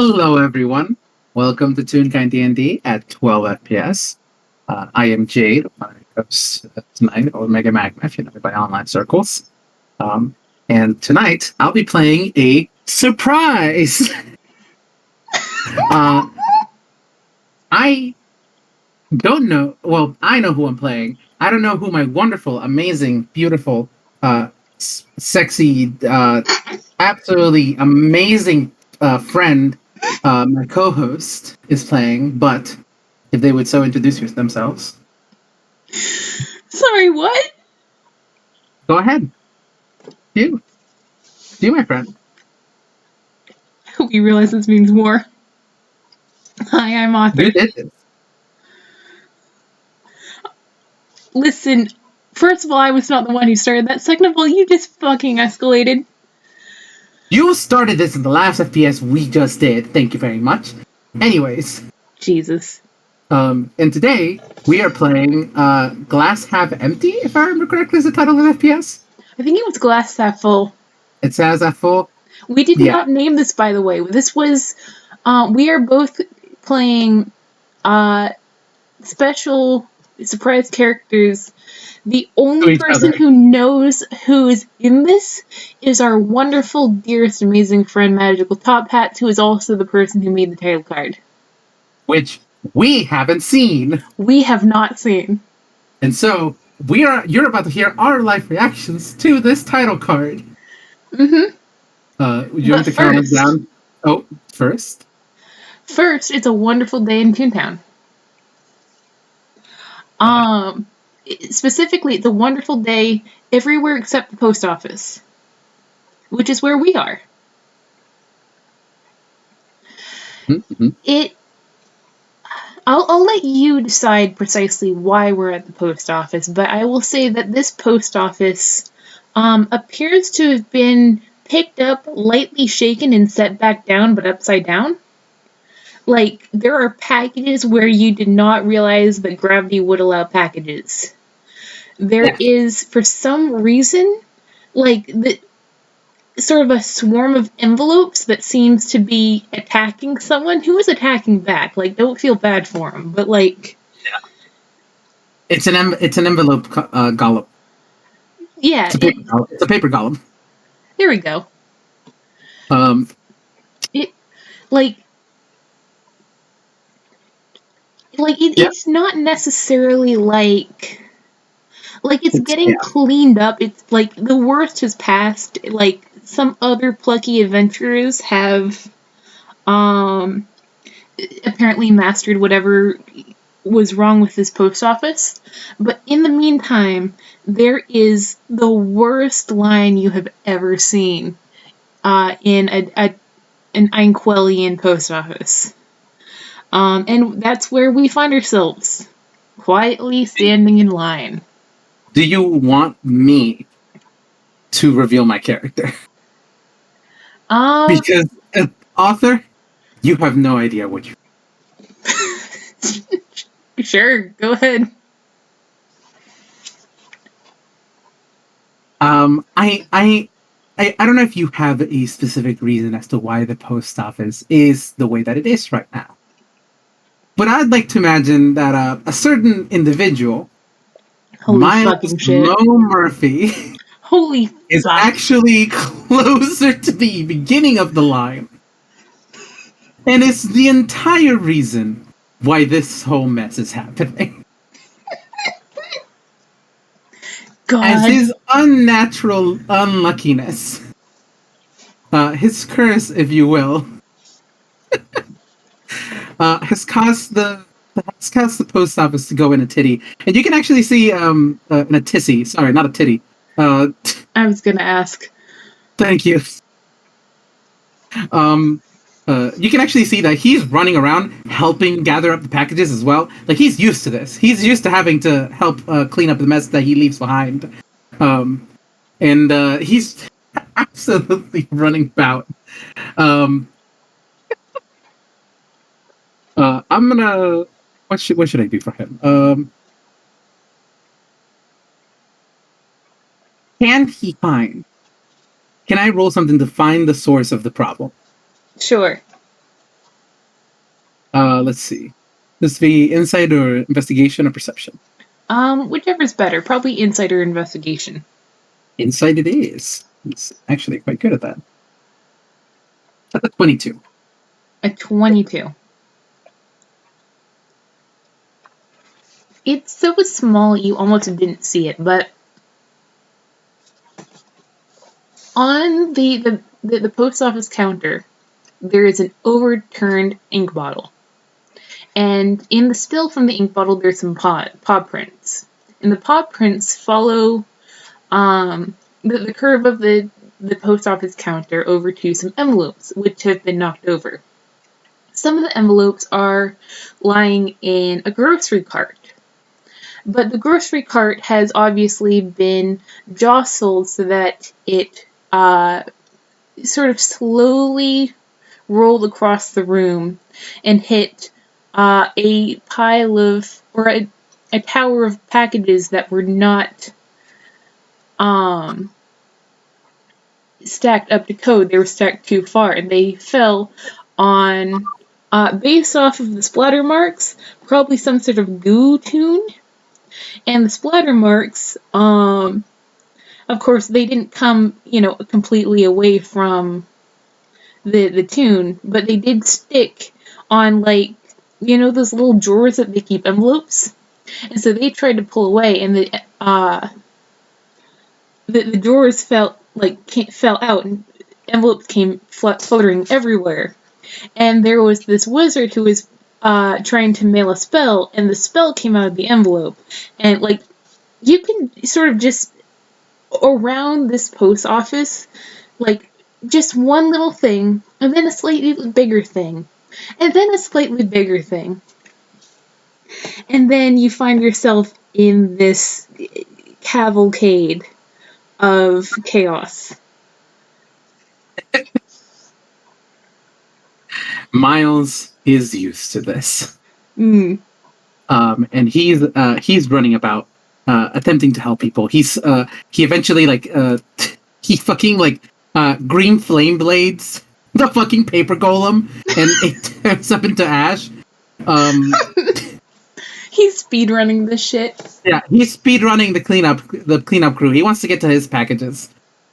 Hello, everyone. Welcome to Toonkind D&D at 12 FPS. I am Jade, my host tonight, or Mega Magma, if you know me by online circles. And tonight, I'll be playing a surprise! I don't know. Well, I know who I'm playing. I don't know who my wonderful, amazing, beautiful, sexy, absolutely amazing friend, my co-host, is playing. But if they would so introduce themselves, Sorry, what? go ahead. You, my friend. I hope you realize this means more. Hi, I'm Arthur. You did this. Listen, first of all, I was not the one who started that. Second of all, you just fucking escalated. You started this in the last FPS we just did. Thank you very much. Anyways. Jesus. And today we are playing Glass Half Empty, if I remember correctly, is the title of FPS. I think it was glass half full. It says that full. We did not name this, by the way. This was, we are both playing special surprise characters. The only person who knows who is in this is our wonderful, dearest, amazing friend, Magical Top Hats, who is also the person who made the title card. Which we haven't seen. We have not seen. And so, you're about to hear our live reactions to this title card. Mm-hmm. You want to count us down? Oh, first? First, it's a wonderful day in Toontown. Specifically, it's a wonderful day everywhere except the post office, which is where we are. Mm-hmm. I'll let you decide precisely why we're at the post office, but I will say that this post office appears to have been picked up, lightly shaken, and set back down, but upside down. Like, there are packages where you did not realize that gravity would allow packages. There is, for some reason, like, sort of a swarm of envelopes that seems to be attacking someone who is attacking back. Like, don't feel bad for him, but like, it's an envelope golem. Yeah, it's a paper golem. There we go. It's not necessarily like it's getting cleaned up. It's like the worst has passed. Like, some other plucky adventurers have apparently mastered whatever was wrong with this post office. But in the meantime, there is the worst line you have ever seen in an Einquellian post office. And that's where we find ourselves, quietly standing in line. Do you want me to reveal my character? Because, author, you have no idea what you... Sure, go ahead. I don't know if you have a specific reason as to why the post office is the way that it is right now. But I'd like to imagine that a certain individual, Miles Murphy, is actually closer to the beginning of the line. And it's the entire reason why this whole mess is happening. God. As his unnatural unluckiness, his curse, if you will, has caused the post office to go in a titty. And you can actually see in a tissy. Sorry, not a titty. I was gonna ask. Thank you. You can actually see that he's running around helping gather up the packages as well. Like, he's used to this. He's used to having to help clean up the mess that he leaves behind. And he's absolutely running about. I'm gonna... What should I do for him? Can I roll something to find the source of the problem? Sure. Let's see. This be insight or investigation or perception? Whichever's better. Probably insider investigation. Insight it is. He's actually quite good at that. That's a 22. A 22. It's so small you almost didn't see it, but on the post office counter, there is an overturned ink bottle. And in the spill from the ink bottle, there's some paw prints. And the paw prints follow the curve of the post office counter over to some envelopes, which have been knocked over. Some of the envelopes are lying in a grocery cart. But the grocery cart has obviously been jostled so that it sort of slowly rolled across the room and hit a pile of, or a tower of packages that were not stacked up to code. They were stacked too far, and they fell on, based off of the splatter marks, probably some sort of goo tune. And the splatter marks, of course, they didn't come, completely away from the tune, but they did stick on, like, those little drawers that they keep envelopes. And so they tried to pull away, and the drawers fell out, and envelopes came fluttering everywhere. And there was this wizard who was trying to mail a spell, and the spell came out of the envelope. And, like, you can sort of just, around this post office, like, just one little thing, and then a slightly bigger thing, and then a slightly bigger thing. And then you find yourself in this cavalcade of chaos. Miles is used to this. Mm. And he's running about attempting to help people. He eventually he fucking green flame blades the fucking paper golem and it turns up into ash. He's speedrunning this shit. Yeah, he's speedrunning the cleanup crew. He wants to get to his packages.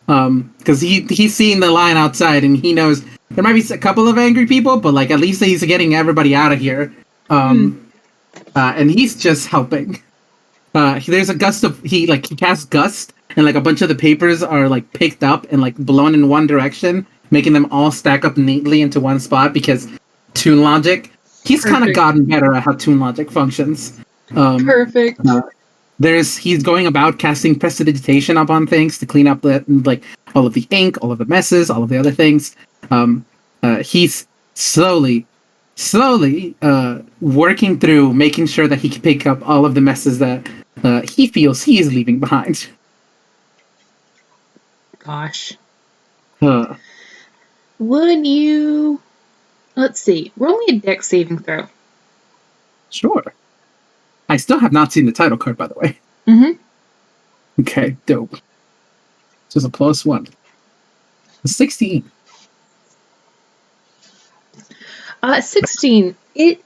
Because he's seeing the line outside and he knows there might be a couple of angry people, but at least he's getting everybody out of here. And he's just helping. There's a gust of he casts gust, and a bunch of the papers are picked up and blown in one direction, making them all stack up neatly into one spot because Toon logic. He's kind of gotten better at how Toon logic functions. Perfect. He's going about casting prestidigitation upon things to clean up all of the ink, all of the messes, all of the other things. He's slowly working through making sure that he can pick up all of the messes that he feels he is leaving behind. Gosh. Would you... Let's see. Roll me a dex saving throw. Sure. I still have not seen the title card, by the way. Mm-hmm. Okay, dope. Just a +1. A 16. 16. It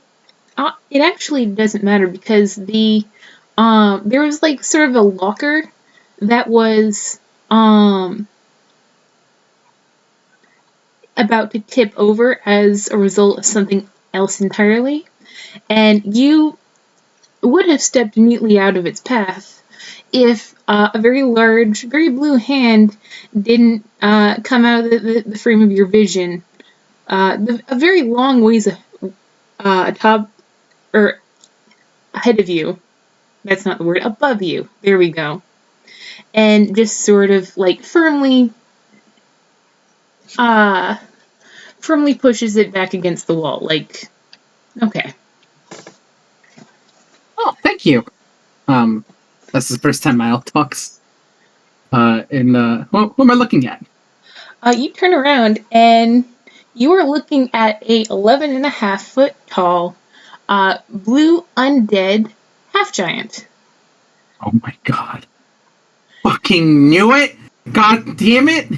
actually doesn't matter because there was sort of a locker that was about to tip over as a result of something else entirely, and you would have stepped neatly out of its path if a very large, very blue hand didn't come out of the frame of your vision. A very long ways atop, or ahead of you. That's not the word. Above you. There we go. And just sort of firmly pushes it back against the wall. Okay. Oh, thank you. That's the first time Mile talks. What am I looking at? You turn around and you are looking at a 11.5-foot tall, blue undead half giant. Oh my god! Fucking knew it! God damn it!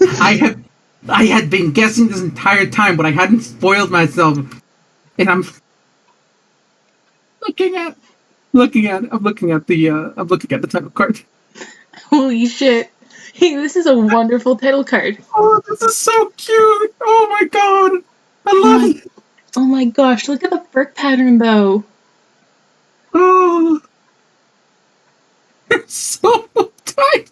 I had been guessing this entire time, but I hadn't spoiled myself and I'm looking at I'm looking at the title card. Holy shit. Hey, this is a wonderful title card. Oh, this is so cute. Oh my god. I Oh love my, it. oh my gosh, look at the fur pattern though. Oh, it's so tight.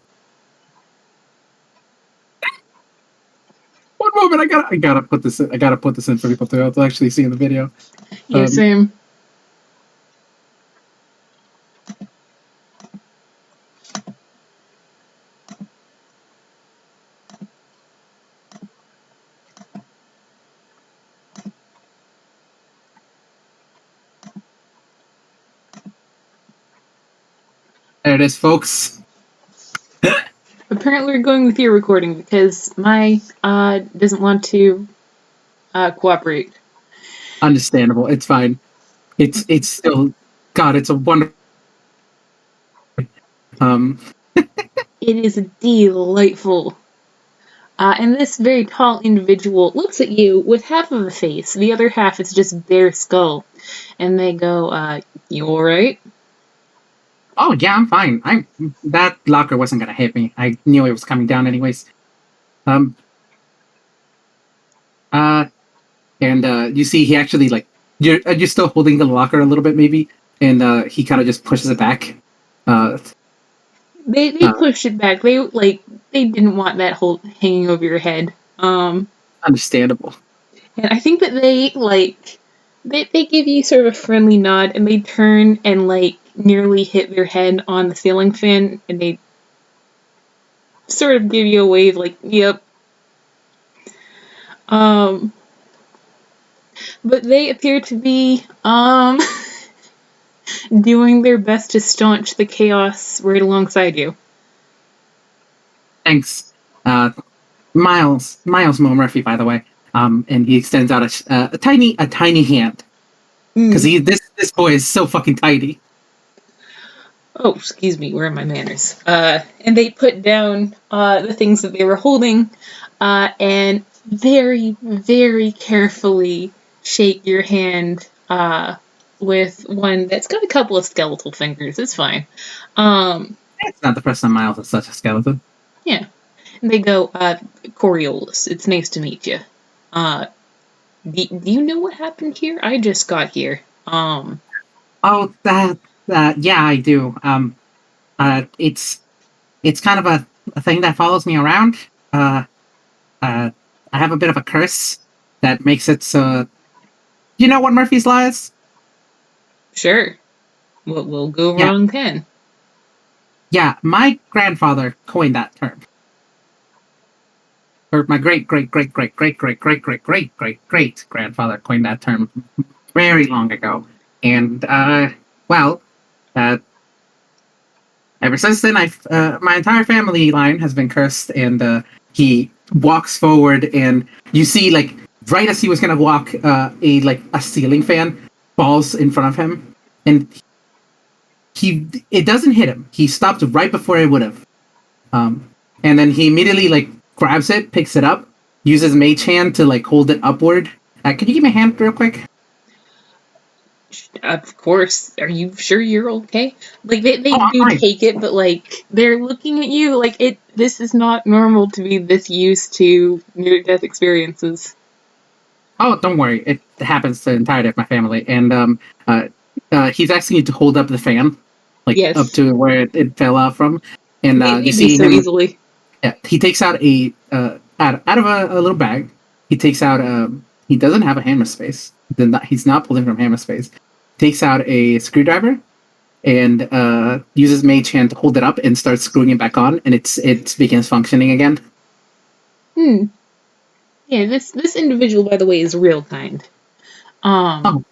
One moment, I gotta put this in. I gotta put this in for people to actually see in the video. Yeah, same. There it is, folks. Apparently we're going with your recording because my doesn't want to cooperate. Understandable. It's fine. It's still God. It's a wonderful. Um, It is delightful. And this very tall individual looks at you with half of a face, the other half is just bare skull. And they go, you alright? oh yeah, I'm fine. That locker wasn't gonna hit me. I knew it was coming down anyways. Um. And you see, he actually like you're still holding the locker a little bit, maybe, and he kind of just pushes it back. Uh, They pushed it back. They didn't want that whole hanging over your head. Understandable. And I think that they give you sort of a friendly nod and they turn and nearly hit their head on the ceiling fan and they sort of give you a wave yep. Um but they appear to be doing their best to staunch the chaos right alongside you. Thanks, Miles Mo Murphy, by the way. And he extends out a tiny hand because this boy is so fucking tiny. Oh, excuse me, where are my manners? And they put down the things that they were holding, and very, very carefully shake your hand with one that's got a couple of skeletal fingers. It's fine. It's not the first time Miles is such a skeleton. Yeah. And they go, Coriolis, it's nice to meet you. Do you know what happened here? I just got here. Oh, that yeah, I do. It's kind of a thing that follows me around. I have a bit of a curse that makes it so. You know what Murphy's Law is? Sure. What will go Yeah, wrong can. yeah. My grandfather coined that term, or my great grandfather coined that term very long ago. And well, uh, ever since then, my entire family line has been cursed. And he walks forward, and you see, like, right as he was gonna walk, a ceiling fan falls in front of him, and it doesn't hit him. He stopped right before it would have. And then he immediately grabs it, picks it up, uses mage hand to hold it upward. Could you give me a hand real quick? Of course. Are you sure you're okay? They Oh, I'm do fine. take it, but they're looking at you this is not normal to be this used to near death experiences. Oh, don't worry. It happens to the entirety of my family. And he's asking you to hold up the fan, up Yes. to where it fell out from. And They you do see so him. easily. Yeah, he takes out out of a little bag. He takes out he doesn't have a hammer space. He's not pulling from hammer space. Takes out a screwdriver and uses mage hand to hold it up and starts screwing it back on, and it begins functioning again. Yeah, this individual, by the way, is real kind. Oh,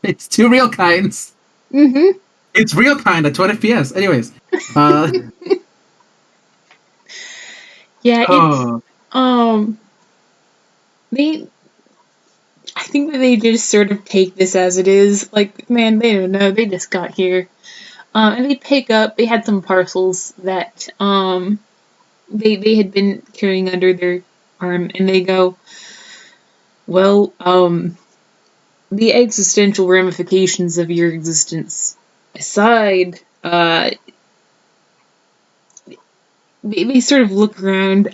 it's two real kinds. Mm-hmm. It's real kind at 20 FPS. Anyways, uh, Yeah, it's oh, um they I think that they just sort of take this as it is. Man, they don't know. They just got here. And they pick up. They had some parcels that they had been carrying under their arm, and they go, well, the existential ramifications of your existence aside, they sort of look around.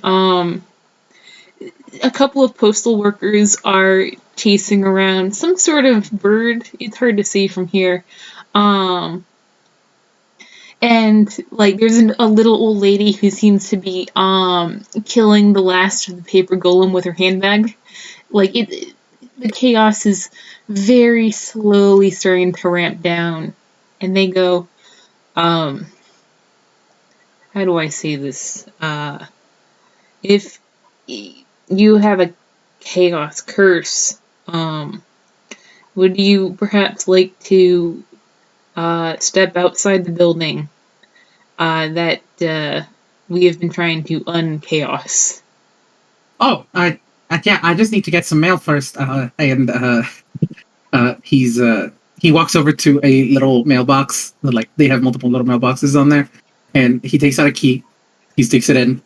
A couple of postal workers are chasing around some sort of bird. It's hard to see from here. And like there's a little old lady who seems to be killing the last of the paper golem with her handbag. Like the chaos is very slowly starting to ramp down, and they go, how do I say this? If you have a chaos curse, would you perhaps like to step outside the building that we have been trying to unchaos? Oh, yeah, I just need to get some mail first. He walks over to a little mailbox. Like they have multiple little mailboxes on there, and he takes out a key. He sticks it in.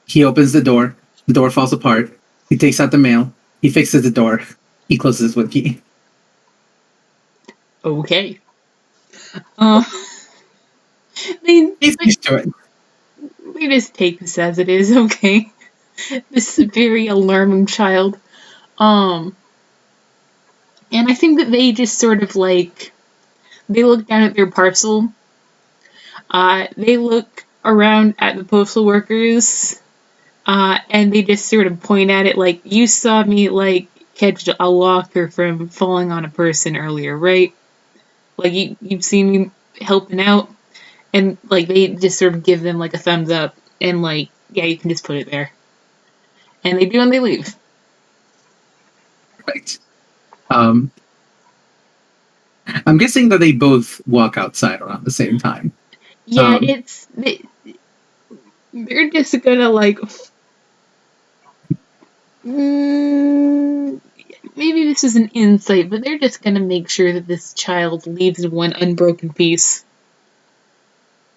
He opens the door. The door falls apart. He takes out the mail. He fixes the door. He closes with a key. Okay. He's used to it. They just take this as it is, okay? This very alarming child. And I think that they just sort of like, they look down at their parcel. They look around at the postal workers, and they just sort of point at it like, you saw me like catch a locker from falling on a person earlier, right? Like you've seen me helping out, and like they just sort of give them like a thumbs up, and like, yeah, you can just put it there. And they do, and they leave. Right. I'm guessing that they both walk outside around the same time. Yeah, they're just gonna like. Maybe this is an insight, but they're just gonna make sure that this child leaves in one unbroken piece.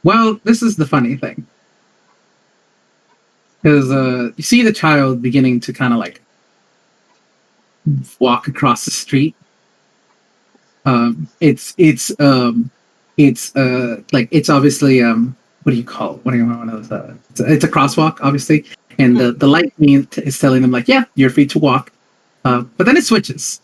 Well, this is the funny thing. Because you see the child beginning to kind of like walk across the street. It's like it's obviously what do you call it? What do you want to it's a crosswalk, obviously, and the light is telling them like, yeah, you're free to walk. But then it switches.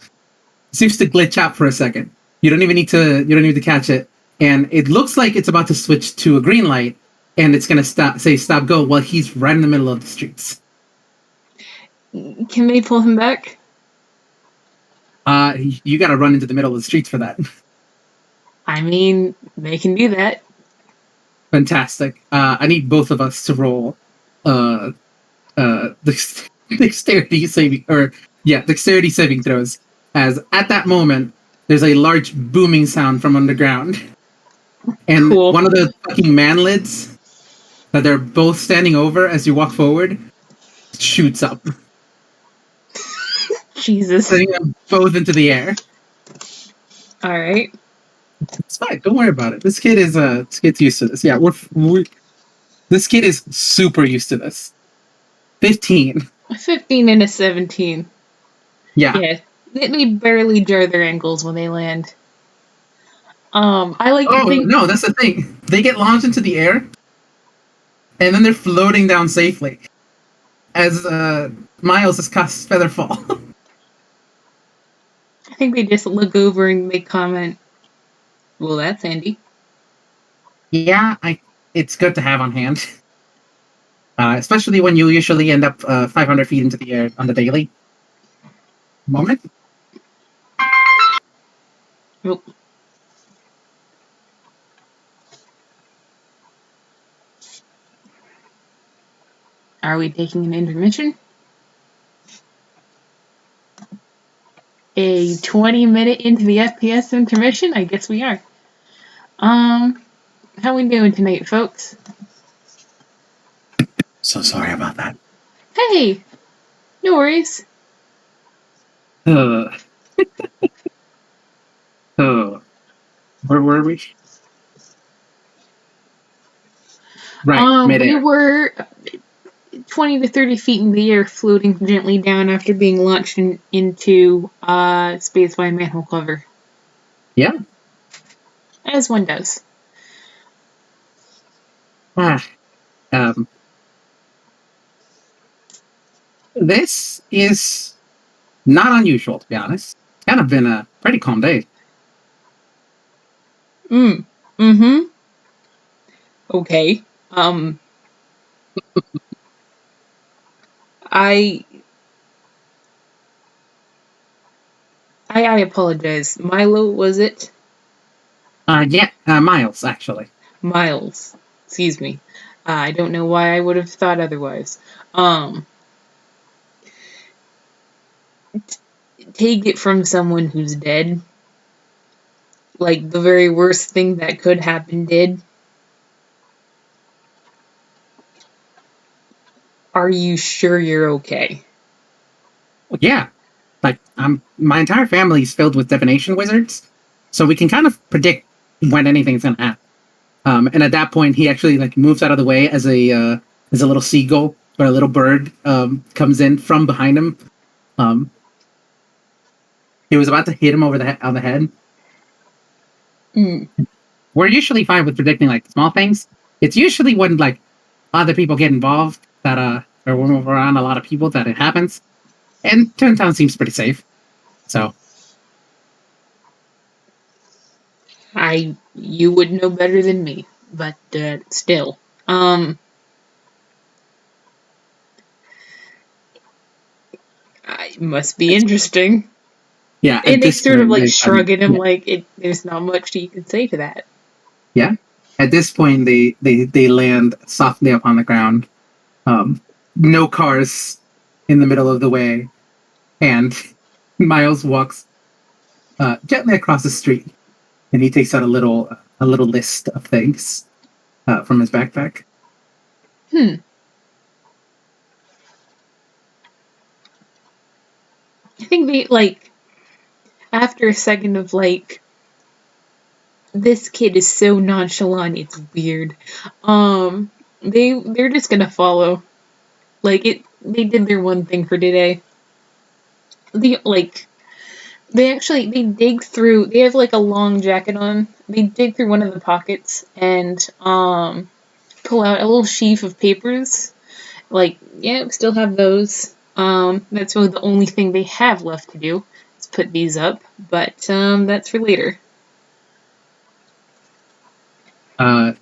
It seems to glitch out for a second. You don't even need to catch it, and it looks like it's about to switch to a green light, and it's gonna stop go while he's right in the middle of the streets. Can they pull him back? You got to run into the middle of the streets for that. I mean, they can do that. Fantastic. I need both of us to roll dexterity saving throws. As at that moment, there's a large booming sound from underground, and Cool. one of the fucking man lids that they're both standing over as you walk forward shoots up, Jesus. sending them both into the air. All right. It's fine. Don't worry about it. This kid's used to this. Yeah, this kid is super used to this. 15. 15 and a 17. Yeah. Yeah. They barely jar their ankles when they land. I like to think. No, that's the thing. They get launched into the air, and then they're floating down safely. As Miles has cast Featherfall. I think they just look over and make comment. Well, that's handy. Yeah, it's good to have on hand. Especially when you usually end up 500 feet into the air on the daily. Moment. Nope. Are we taking an intermission? A 20-minute into the FPS intermission? I guess we are. How we doing tonight, folks? So sorry about that. Hey! No worries. Oh. Where were we? Right, midair. We were 20 to 30 feet in the air, floating gently down after being launched into space by a manhole cover. Yeah. As one does. Um, this is not unusual, to be honest. It's kind of been a pretty calm day. Mm-hmm. Okay. I apologize. Milo, was it? Yeah, Miles, actually. Miles. Excuse me. I don't know why I would have thought otherwise. Take it from someone who's dead. Like, the very worst thing that could happen did. Are you sure you're okay? Well, yeah. Like, my entire family is filled with divination wizards, so we can kind of predict when anything's gonna happen. And at that point, he actually like moves out of the way as a little seagull or a little bird comes in from behind him. Um, he was about to hit him over on the head. Mm. We're usually fine with predicting like small things. It's usually when like other people get involved that or when we're around a lot of people that it happens. And Toontown seems pretty safe. So You would know better than me, but still. It must be interesting. yeah, And at they this sort of point, like shrug at him, yeah, like there's not much you can say to that. yeah. At this point, they land softly up on the ground. Um, no cars in the middle of the way, and Miles walks gently across the street, and he takes out a little list of things from his backpack. Hmm. I think they like after a second of like this kid is so nonchalant, it's weird. They're just gonna follow. Like they did their one thing for today. They dig through. They have like a long jacket on. They dig through one of the pockets and pull out a little sheaf of papers. Like, yeah, we still have those. That's really the only thing they have left to do is put these up. But that's for later.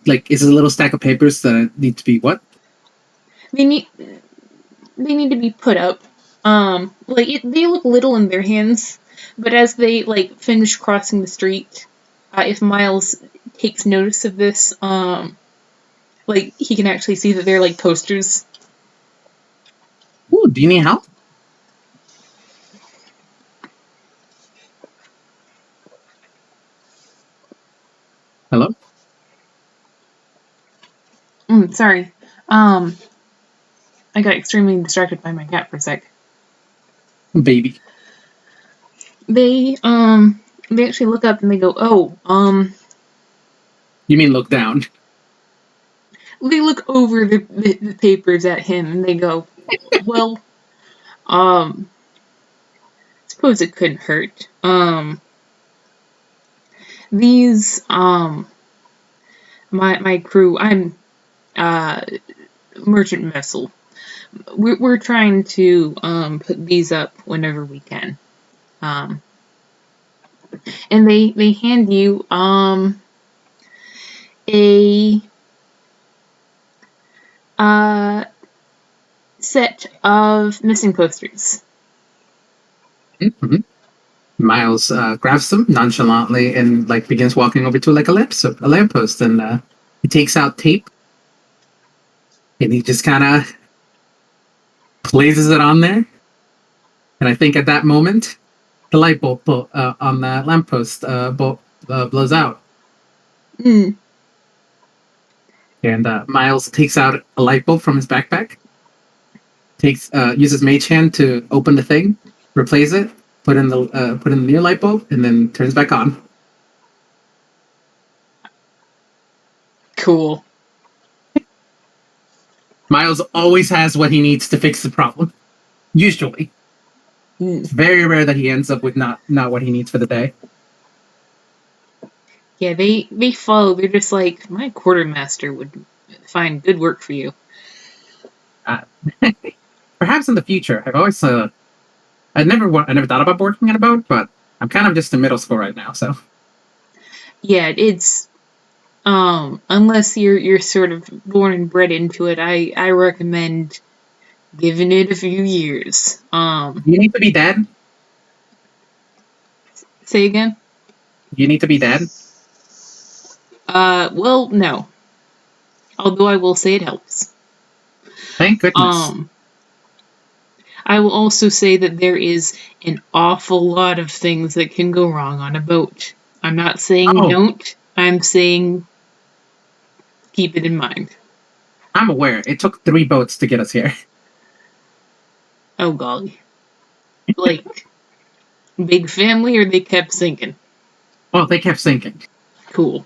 Like, is it a little stack of papers that need to be what? They need they need to be put up. They look little in their hands, but as they like finish crossing the street, if Miles takes notice of this, like he can actually see that they're like posters. Ooh, do you need help? Hello, Sorry. Um, I got extremely distracted by my cat for a sec. baby. They they actually look up and they go, oh, You mean look down? they look over the papers at him and they go, well, um, suppose it couldn't hurt. These, my crew, I'm, uh, merchant vessel. We're trying to, put these up whenever we can. Um, and they hand you, a, uh, set of missing posters. Mm-hmm. Miles grabs them nonchalantly and like begins walking over to like a lamppost, and he takes out tape and he just kind of places it on there. And I think at that moment, the light bulb on the lamppost blows out, Mm. and Miles takes out a light bulb from his backpack, takes uses Mage Hand to open the thing, replace it, put in the new light bulb, and then turns back on. Cool. Miles always has what he needs to fix the problem. Usually. It's very rare that he ends up with not what he needs for the day. Yeah, they follow. They're just like, my quartermaster would find good work for you. Perhaps in the future. I've always I never thought about working at a boat, but I'm kind of just in middle school right now, so Yeah, it's unless you're sort of born and bred into it, I recommend giving it a few years. you need to be dead. Say again? You need to be dead. Well, no. Although I will say it helps. Thank goodness. Um, I will also say that there is an awful lot of things that can go wrong on a boat. I'm not saying Oh, don't. I'm saying keep it in mind. I'm aware. It took 3 boats to get us here. Oh golly. Like, big family or they kept sinking? Well, they kept sinking. Cool.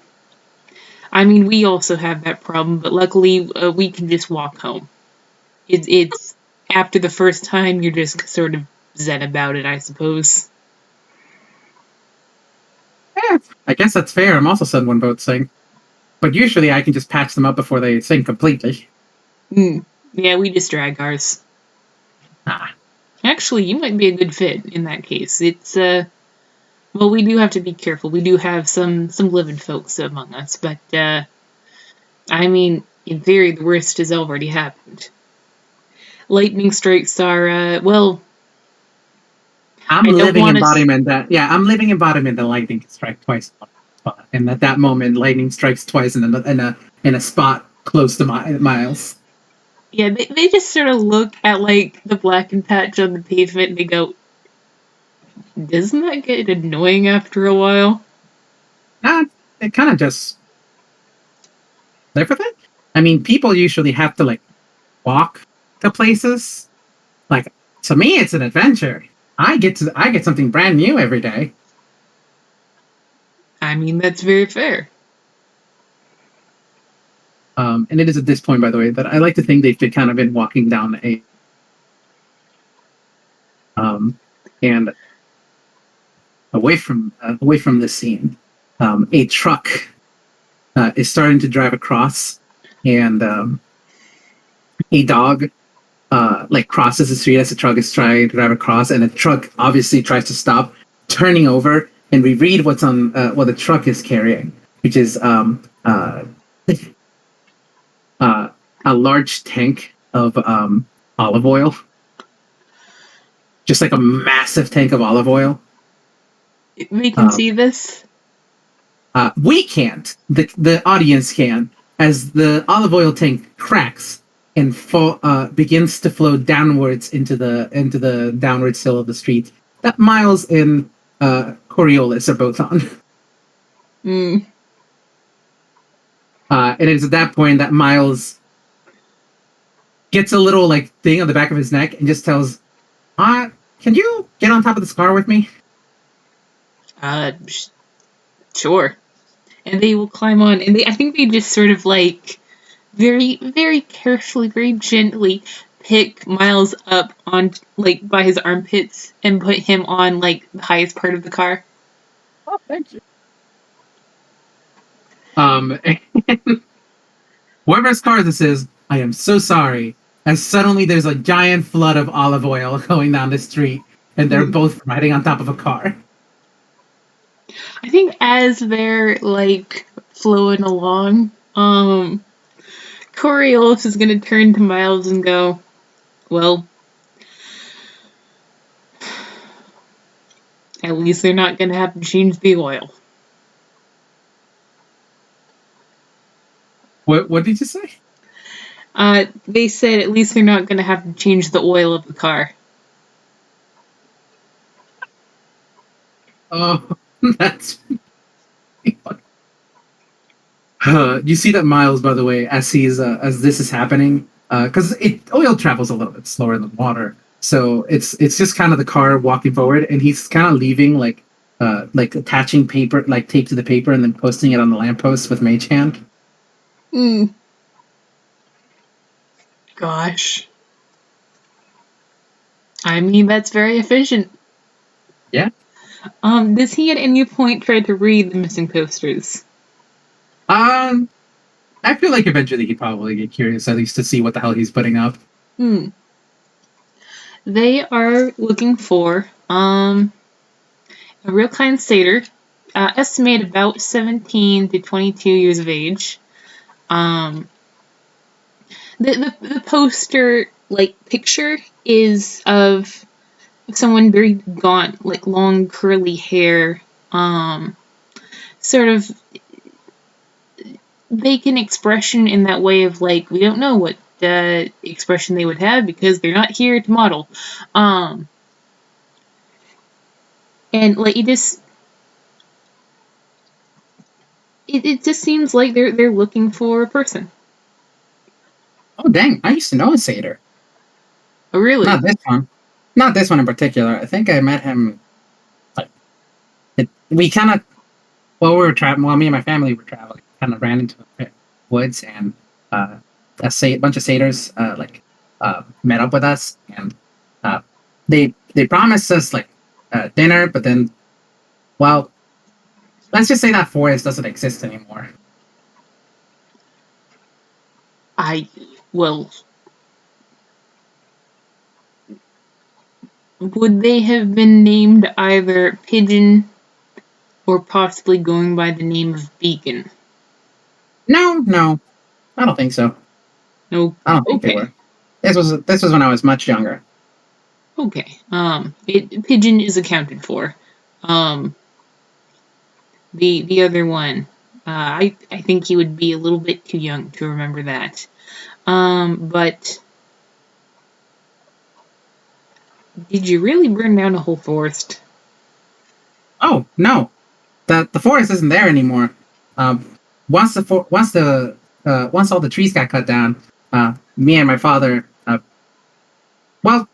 I mean, we also have that problem, but luckily we can just walk home. It's after the first time, you're just sort of zen about it, I suppose. I guess that's fair. I'm also sudden when boats sink. But usually I can just patch them up before they sink completely. Yeah, we just drag ours. Ah. Actually, you might be a good fit in that case. It's well, we do have to be careful. We do have some living folks among us, but I mean, in theory, the worst has already happened. Lightning strikes are well. I'm I don't living want to. embodiment that I'm living embodiment that lightning can strike twice on a spot. And at that moment lightning strikes twice in a spot close to Miles. Yeah, they just sort of look at like the blackened patch on the pavement and they go, "Doesn't that get annoying after a while?" Nah, it kind of just live with it. I mean, people usually have to like walk to places. Like to me, it's an adventure. I get something brand new every day. I mean, that's very fair. And it is at this point, by the way, that I like to think they've been kind of been walking down a and away from the scene. A truck is starting to drive across, and a dog like crosses the street as the truck is trying to drive across, and the truck obviously tries to stop, turning over, and we read what's on what the truck is carrying, which is a large tank of olive oil, just like a massive tank of olive oil. We can Um, see this. we can't. The audience can, as the olive oil tank cracks and begins to flow downwards into the downward sill of the street that Miles and Coriolis are both on. Mm. And it's at that point that Miles gets a little like thing on the back of his neck and just tells, "Can you get on top of this car with me?" Uh, sure. And they will climb on, and I think they just sort of like very, very carefully, very gently pick Miles up on like by his armpits and put him on like the highest part of the car. Oh, thank you. And whoever's car this is, I am so sorry. As suddenly there's a giant flood of olive oil going down the street, and they're Mm. both riding on top of a car. I think as they're like flowing along, Coriolis is gonna turn to Miles and go, "Well, at least they're not gonna have to change the oil." What did you say? They said at least they're not gonna have to change the oil of the car. Oh, that's. You see that Miles, by the way, as this is happening, because oil travels a little bit slower than water, so it's just kind of the car walking forward, and he's kind of leaving like attaching paper, like tape to the paper, and then posting it on the lamppost with Mage Hand. Hmm. Gosh. I mean, that's very efficient. Yeah. Does he at any point try to read the missing posters? Um, I feel like eventually he'd probably get curious, at least to see what the hell he's putting up. They are looking for a real kind satyr, estimated about 17 to 22 years of age. The poster picture is of someone very gaunt, like long curly hair, sort of vacant expression in that way of like we don't know what expression they would have because they're not here to model. And like it just seems like they're looking for a person. Oh dang! I used to know a satyr. Oh really? Not this one. Not this one in particular. I think I met him. Like, we kind of while we were traveling, while me and my family were traveling, kind of ran into the woods, and bunch of satyrs met up with us, and they promised us like dinner, but then, well, let's just say that forest doesn't exist anymore. Well, would they have been named either Pigeon or possibly going by the name of Beacon? No, I don't think so. No. I don't think they were. This was when I was much younger. Okay. Pigeon is accounted for. The other one, I think he would be a little bit too young to remember that. But did you really burn down a whole forest? Oh no, the forest isn't there anymore. Once all the trees got cut down, me and my father, well,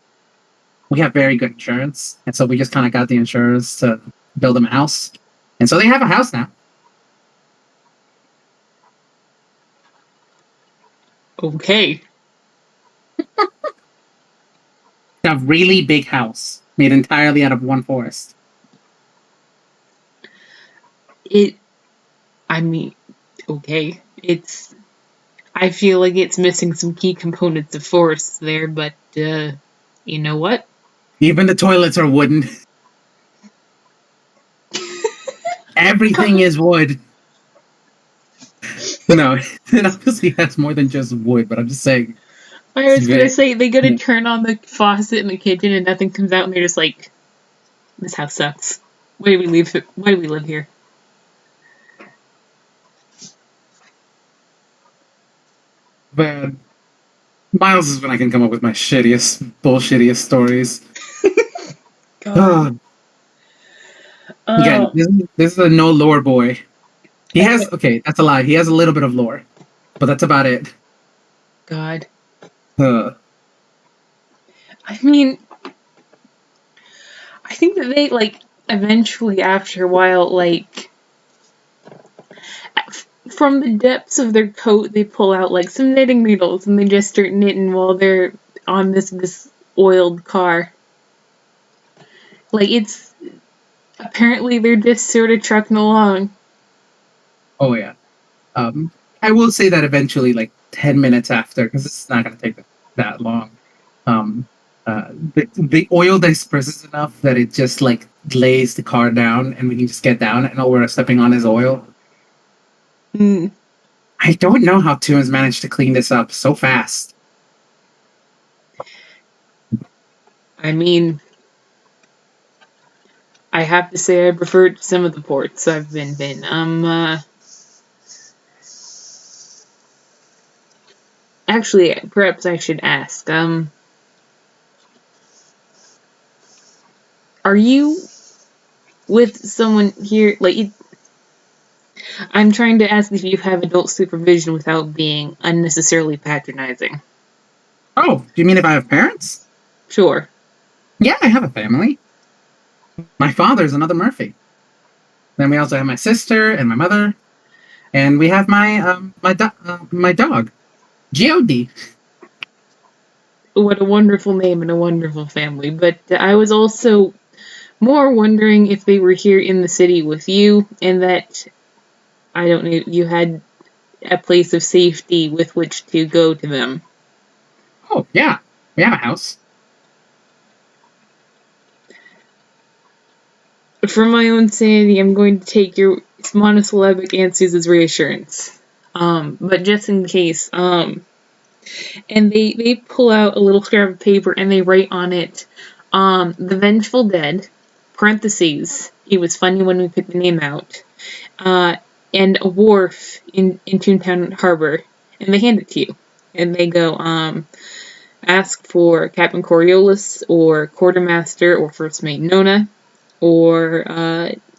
we have very good insurance, and so we just kind of got the insurers to build them a house, and so they have a house now. Okay. A really big house made entirely out of one forest. I mean, okay. I feel like it's missing some key components of forests there, but, you know what? Even the toilets are wooden. Everything is wood. No, it obviously has more than just wood, but I'm just saying. I was gonna say, they gotta turn on the faucet in the kitchen and nothing comes out and they're just like, this house sucks. Why do we live here? But Miles is when I can come up with my bullshittiest stories. God. Again, this is a no lore boy. He has, okay, that's a lie. He has a little bit of lore, but that's about it. God. I mean, I think that they, eventually, after a while, from the depths of their coat, they pull out, some knitting needles, and they just start knitting while they're on this oiled car. It's... Apparently, they're just sort of trucking along. Oh, yeah. I will say that eventually, 10 minutes after, because it's not going to take that long, the oil disperses enough that it just, lays the car down, and we can just get down, and all we're stepping on is oil. I don't know how Toons managed to clean this up so fast. I mean, I have to say I preferred some of the ports I've been in. Actually, perhaps I should ask, are you with someone here, I'm trying to ask if you have adult supervision without being unnecessarily patronizing. Oh, do you mean if I have parents? Sure. Yeah, I have a family. My father's another Murphy. Then we also have my sister and my mother, and we have my dog, God. what a wonderful name and a wonderful family. But I was also more wondering if they were here in the city with you, and that, I don't know, you had a place of safety with which to go to them. Oh, yeah. We have a house. For my own sanity, I'm going to take your monosyllabic answers as reassurance. But just in case, and they pull out a little scrap of paper and they write on it, the Vengeful Dead, parentheses, it was funny when we picked the name out, and a wharf in Toontown Harbor, and they hand it to you. And they go, ask for Captain Coriolis, or Quartermaster, or First Mate Nona, or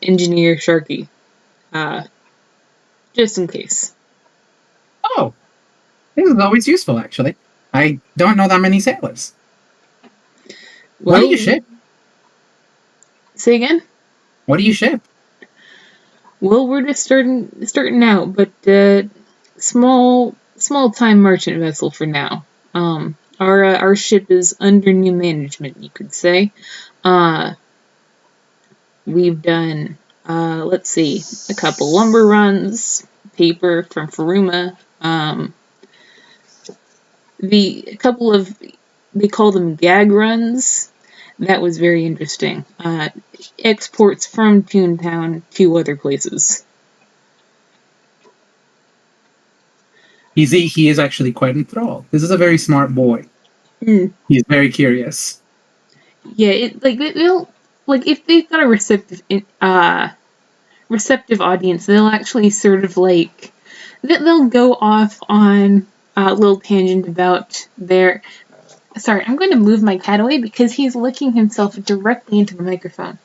Engineer Sharky, just in case. Oh, this is always useful, actually. I don't know that many sailors. What do Well, you ship? say again? What do you ship? Well, we're just starting out, but small time merchant vessel for now. Our ship is under new management, you could say. We've done, let's see, a couple lumber runs, paper from Faruma, a couple of, they call them gag runs. That was very interesting. Exports from Toontown to other places. He is actually quite enthralled. This is a very smart boy. Mm. He's very curious. Yeah, they'll, like, if they've got a receptive audience, they'll actually sort of like, they'll go off on a little tangent about their. Sorry, I'm going to move my cat away because he's licking himself directly into the microphone.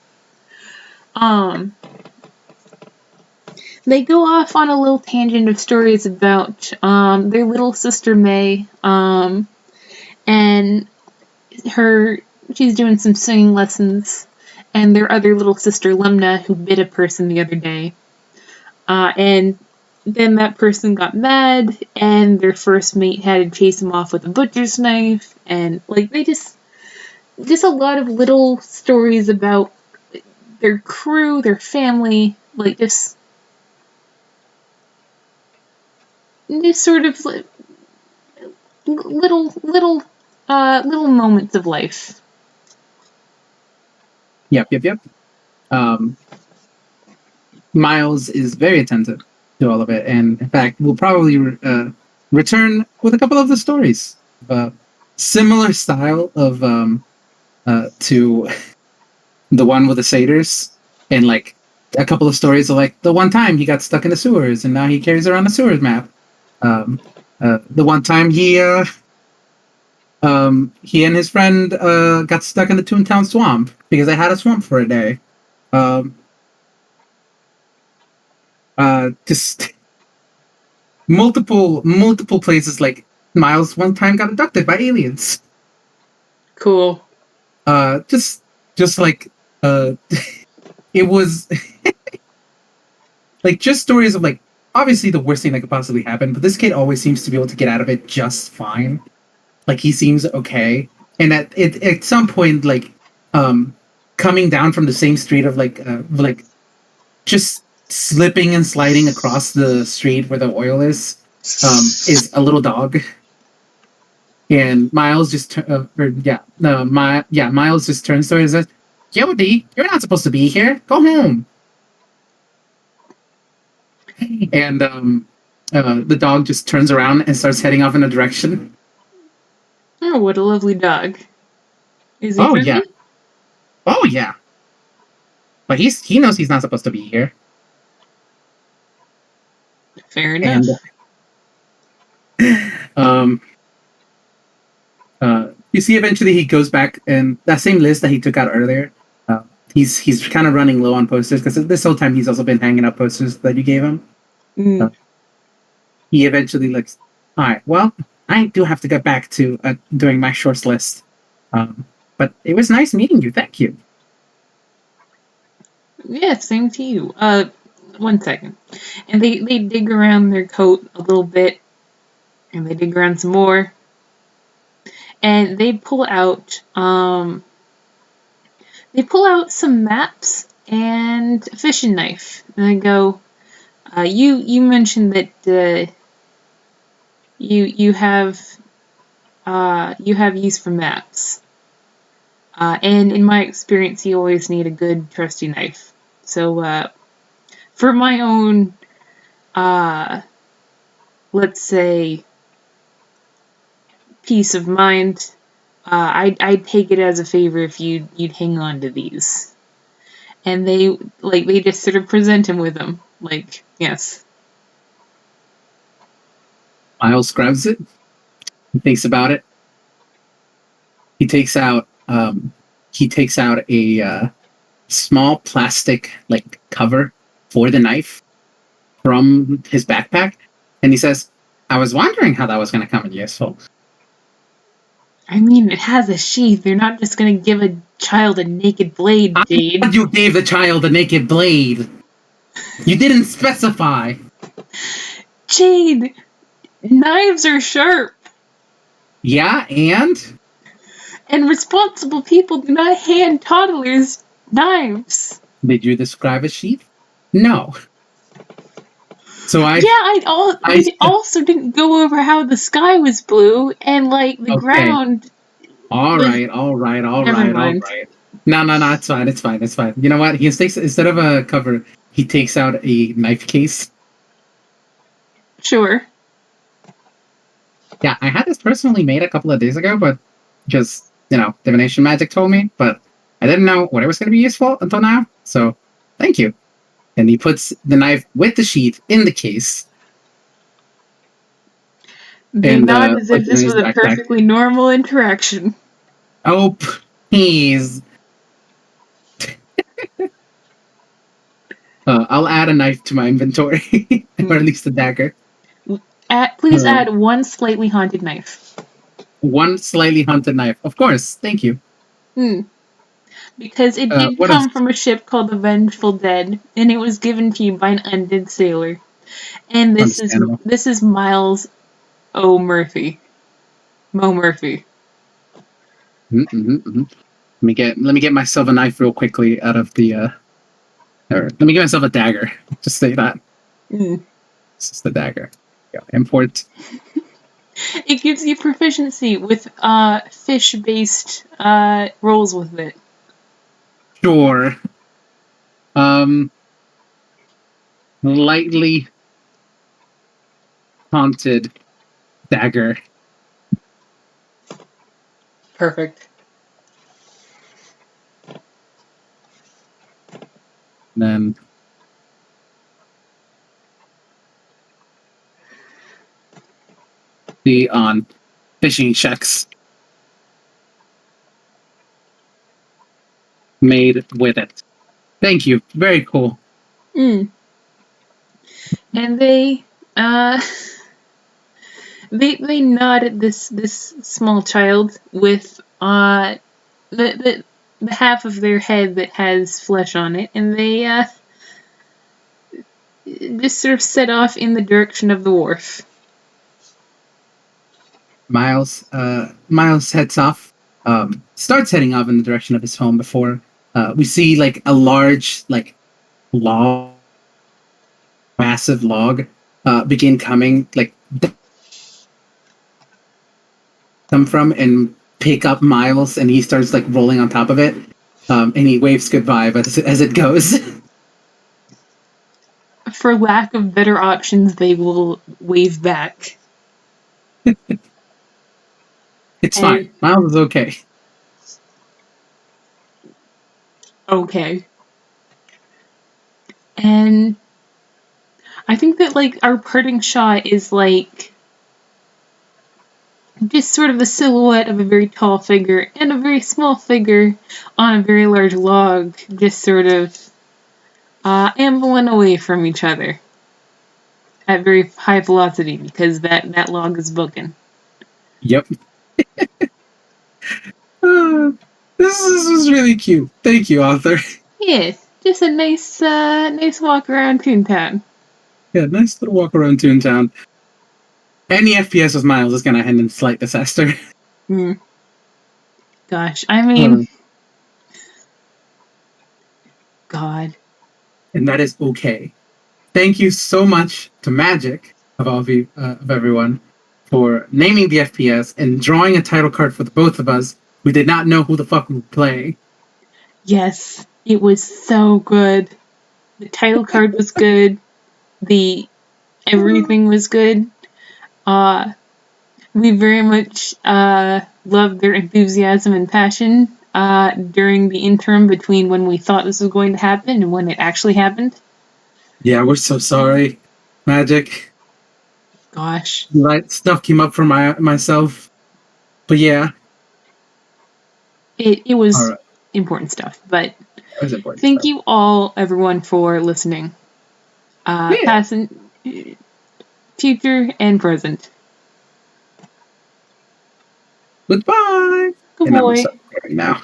They go off on a little tangent of stories about their little sister May, and she's doing some singing lessons, and their other little sister Lemna, who bit a person the other day. And then that person got mad, and their first mate had to chase him off with a butcher's knife, and like they just a lot of little stories about their crew, their family, like just sort of like, little moments of life. Yep. Miles is very attentive to all of it, and in fact, will probably return with a couple of the stories. Similar style of to the one with the satyrs, and like a couple of stories of like the one time he got stuck in the sewers, and now he carries around a sewers map. The one time he and his friend got stuck in the Toontown swamp because they had a swamp for a day. Just multiple places. Like Miles one time got abducted by aliens. Cool. Just like it was like just stories of like obviously the worst thing that could possibly happen, but this kid always seems to be able to get out of it just fine. Like he seems okay, and at some point like coming down from the same street of like just slipping and sliding across the street where the oil is a little dog. And Miles just Miles just turns to her and says, "Jody, you're not supposed to be here. Go home." And the dog just turns around and starts heading off in a direction. Oh, what a lovely dog. Is he Oh friendly? yeah, oh yeah. But he knows he's not supposed to be here. Fair enough. And you see, eventually he goes back, and that same list that he took out earlier. He's kind of running low on posters because this whole time he's also been hanging up posters that you gave him. He eventually looks. All right. Well, I do have to get back to doing my shorts list. But it was nice meeting you. Thank you. Yeah, same to you. 1 second. And they dig around their coat a little bit, and they dig around some more. and they pull out some maps and a fishing knife, and they go, you mentioned that you have use for maps, and in my experience, you always need a good trusty knife. So for my own, let's say, peace of mind, I'd take it as a favor if you'd hang on to these. And they just sort of present him with them, like, yes. Miles grabs it. He thinks about it. He takes out a small plastic like cover for the knife from his backpack, and he says, "I was wondering how that was going to come in useful." I mean, it has a sheath. You're not just gonna give a child a naked blade, Jade. You gave the child a naked blade. You didn't specify. Jade, knives are sharp. Yeah, And responsible people do not hand toddlers knives. did you describe a sheath? No. So I also didn't go over how the sky was blue and like the ground. All right. No, it's fine. You know what? He takes, instead of a cover, he takes out a knife case. Sure. Yeah, I had this personally made a couple of days ago, but just, divination magic told me, but I didn't know what it was going to be useful until now, so thank you. And he puts the knife with the sheath in the case. They nod as if this was a perfectly normal interaction. Oh, please. I'll add a knife to my inventory, or at least a dagger. Please add one slightly haunted knife. One slightly haunted knife. Of course, thank you. Because it did come from a ship called the Vengeful Dead, and it was given to you by an undead sailor. And this is Miles O. Murphy. Mo Murphy. Let me get myself a knife real quickly out of the or let me get myself a dagger. Just say that. This is the dagger. Yeah, import. It gives you proficiency with fish-based rolls with it. Sure. Lightly haunted dagger. Perfect. Then be on fishing checks made with it. Thank you. Very cool. And they they nod at this small child with the half of their head that has flesh on it, and they just sort of set off in the direction of the wharf. Miles heads off, starts heading off in the direction of his home before we see like a large log, massive log begin coming, like come from and pick up Miles, and he starts like rolling on top of it, and he waves goodbye as it goes. For lack of better options, they will wave back. It's fine. Miles is okay. Okay. And I think that like our parting shot is like just sort of the silhouette of a very tall figure and a very small figure on a very large log, just sort of ambling away from each other at very high velocity because that log is booking. Yep. This is really cute. Thank you, author. Yes, just a nice walk around Toontown. Yeah, nice little walk around Toontown. Any FPS with Miles is gonna end in slight disaster. Gosh, I mean, Um, God. and that is okay. Thank you so much to Magic of everyone for naming the FPS and drawing a title card for the both of us. We did not know who the fuck we would play. Yes, it was so good. The title card was good. The everything was good. We very much loved their enthusiasm and passion during the interim between when we thought this was going to happen and when it actually happened. Yeah, we're so sorry, Magic. Gosh. Like stuff came up for myself, but yeah, It all was right. important stuff. But That was important thank stuff. you all, everyone, for listening. Yeah. Past and future and present. Goodbye. Good And I'm gonna boy. stop recording now.